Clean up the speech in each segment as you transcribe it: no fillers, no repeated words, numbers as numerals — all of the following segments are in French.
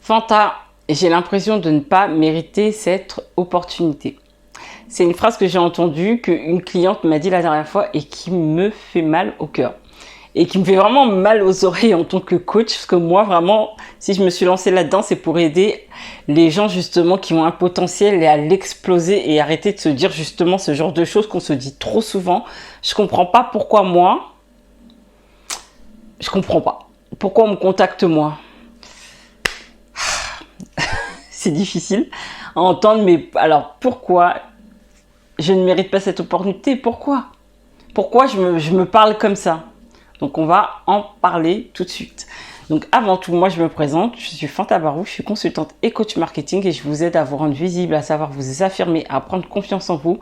Fanta, j'ai l'impression de ne pas mériter cette opportunité. C'est une phrase que j'ai entendue, qu'une cliente m'a dit la dernière fois et qui me fait mal au cœur. Et qui me fait vraiment mal aux oreilles en tant que coach. Parce que moi, vraiment, si je me suis lancée là-dedans, c'est pour aider les gens justement qui ont un potentiel et à l'exploser et arrêter de se dire justement ce genre de choses qu'on se dit trop souvent. Je comprends pas pourquoi moi. Je comprends pas. Pourquoi on me contacte moi? C'est difficile à entendre, mais alors pourquoi je ne mérite pas cette opportunité? Pourquoi je me parle comme ça? Donc on va en parler tout de suite. Donc avant tout, moi je me présente, je suis Fanta Barou, je suis consultante et coach marketing et je vous aide à vous rendre visible, à savoir vous affirmer, à prendre confiance en vous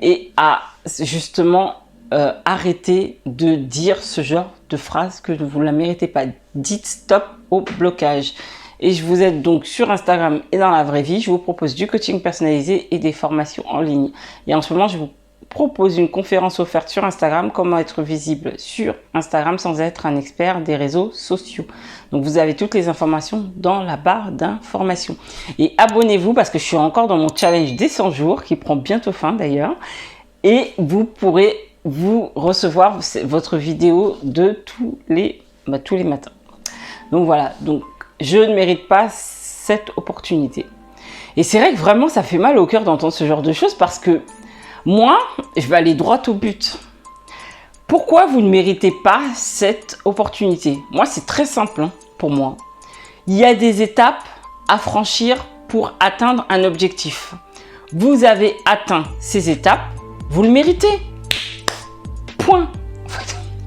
et à justement arrêter de dire ce genre de phrase que vous ne la méritez pas. Dites stop au blocage. Et je vous aide donc sur Instagram et dans la vraie vie. Je vous propose du coaching personnalisé et des formations en ligne. Et en ce moment, je vous propose une conférence offerte sur Instagram, comment être visible sur Instagram sans être un expert des réseaux sociaux. Donc vous avez toutes les informations dans la barre d'informations. Et abonnez-vous parce que je suis encore dans mon challenge des 100 jours qui prend bientôt fin d'ailleurs. Et vous pourrez vous recevoir votre vidéo de tous les matins. Donc voilà, donc je ne mérite pas cette opportunité. Et c'est vrai que vraiment ça fait mal au cœur d'entendre ce genre de choses parce que moi, je vais aller droit au but. Pourquoi vous ne méritez pas cette opportunité? Moi, c'est très simple pour moi. Il y a des étapes à franchir pour atteindre un objectif. Vous avez atteint ces étapes, vous le méritez. Point.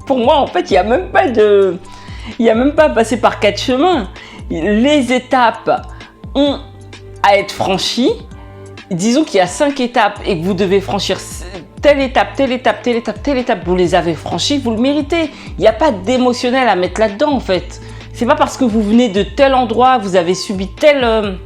Pour moi, en fait, il n'y a même pas à passer par 4 chemins. Les étapes ont à être franchies. Disons qu'il y a 5 étapes et que vous devez franchir telle étape, telle étape, telle étape, telle étape. Vous les avez franchies, vous le méritez. Il n'y a pas d'émotionnel à mettre là-dedans en fait. C'est pas parce que vous venez de tel endroit, vous avez subi telle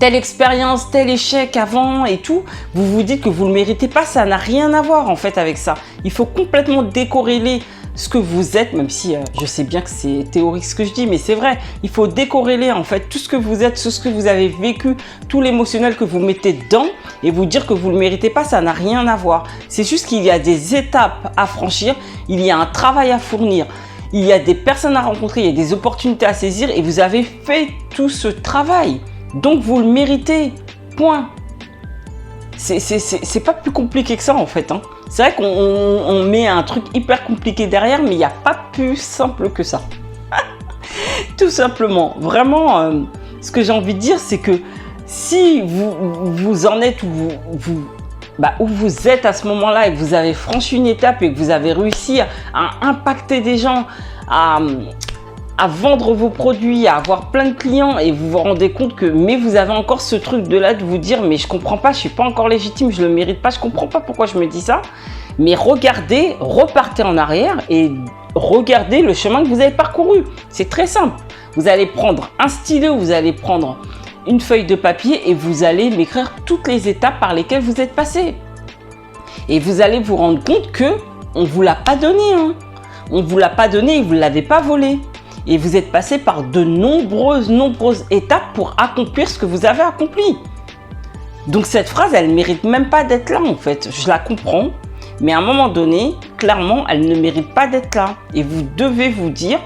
expérience, tel échec avant et tout, vous vous dites que vous ne le méritez pas. Ça n'a rien à voir en fait avec ça. Il faut complètement décorréler ce que vous êtes, même si je sais bien que c'est théorique ce que je dis, mais c'est vrai, il faut décorréler en fait tout ce que vous êtes, tout ce que vous avez vécu, tout l'émotionnel que vous mettez dedans et vous dire que vous ne le méritez pas, ça n'a rien à voir. C'est juste qu'il y a des étapes à franchir, il y a un travail à fournir, il y a des personnes à rencontrer, il y a des opportunités à saisir et vous avez fait tout ce travail. Donc vous le méritez, point. C'est pas plus compliqué que ça en fait. C'est vrai qu'on met un truc hyper compliqué derrière, mais il n'y a pas plus simple que ça. Tout simplement. Vraiment, ce que j'ai envie de dire, c'est que si vous en êtes où vous êtes à ce moment-là et que vous avez franchi une étape et que vous avez réussi à impacter des gens, à vendre vos produits, à avoir plein de clients et vous vous rendez compte que mais vous avez encore ce truc de là de vous dire mais je comprends pas, je suis pas encore légitime, je le mérite pas, je comprends pas pourquoi je me dis ça. Mais regardez, repartez en arrière et regardez le chemin que vous avez parcouru. C'est très simple. Vous allez prendre un stylo, vous allez prendre une feuille de papier et vous allez m'écrire toutes les étapes par lesquelles vous êtes passé. Et vous allez vous rendre compte que on vous l'a pas donné. On vous l'a pas donné et vous l'avez pas volé. Et vous êtes passé par de nombreuses étapes pour accomplir ce que vous avez accompli. Donc cette phrase, elle ne mérite même pas d'être là en fait. Je la comprends, mais à un moment donné, clairement, elle ne mérite pas d'être là. Et vous devez vous dire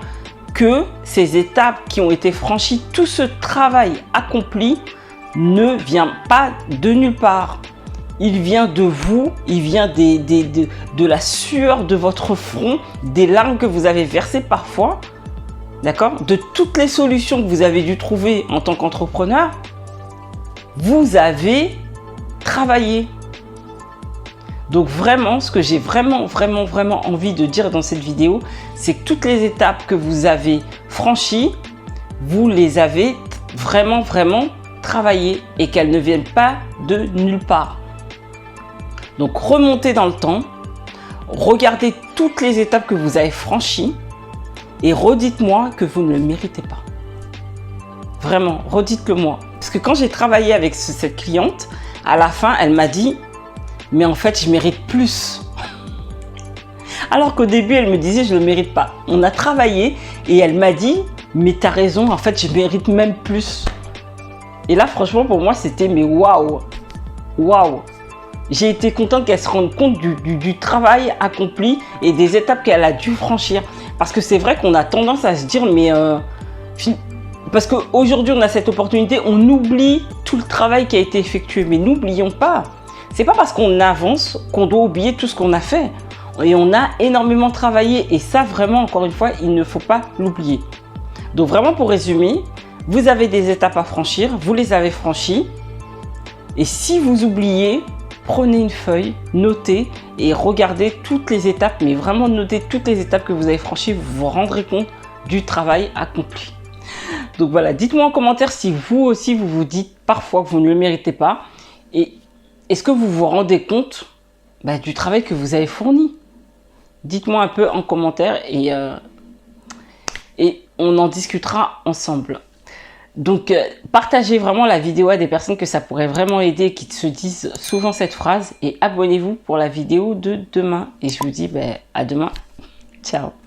que ces étapes qui ont été franchies, tout ce travail accompli ne vient pas de nulle part. Il vient de vous, il vient de la sueur de votre front, des larmes que vous avez versées parfois. D'accord? De toutes les solutions que vous avez dû trouver en tant qu'entrepreneur, vous avez travaillé. Donc vraiment, ce que j'ai vraiment envie de dire dans cette vidéo, c'est que toutes les étapes que vous avez franchies, vous les avez vraiment travaillées et qu'elles ne viennent pas de nulle part. Donc remontez dans le temps, regardez toutes les étapes que vous avez franchies, et redites-moi que vous ne le méritez pas. Vraiment, redites-le moi. Parce que quand j'ai travaillé avec cette cliente, à la fin, elle m'a dit « Mais en fait, je mérite plus. » Alors qu'au début, elle me disait « Je ne le mérite pas. » On a travaillé et elle m'a dit mais t'as raison, en fait, je mérite même plus. Et là, franchement, pour moi, c'était mais waouh, waouh. J'ai été contente qu'elle se rende compte du travail accompli et des étapes qu'elle a dû franchir. Parce que c'est vrai qu'on a tendance à se dire, mais parce qu'aujourd'hui, on a cette opportunité, on oublie tout le travail qui a été effectué. Mais n'oublions pas, c'est pas parce qu'on avance qu'on doit oublier tout ce qu'on a fait. Et on a énormément travaillé. Et ça, vraiment, encore une fois, il ne faut pas l'oublier. Donc vraiment, pour résumer, vous avez des étapes à franchir, vous les avez franchies. Et si vous oubliez, prenez une feuille, notez et regardez toutes les étapes, mais vraiment notez toutes les étapes que vous avez franchies, vous vous rendrez compte du travail accompli. Donc voilà, dites-moi en commentaire si vous aussi vous vous dites parfois que vous ne le méritez pas et est-ce que vous vous rendez compte du travail que vous avez fourni. Dites-moi un peu en commentaire et on en discutera ensemble. Donc, partagez vraiment la vidéo à des personnes que ça pourrait vraiment aider, qui se disent souvent cette phrase. Et abonnez-vous pour la vidéo de demain. Et je vous dis à demain. Ciao.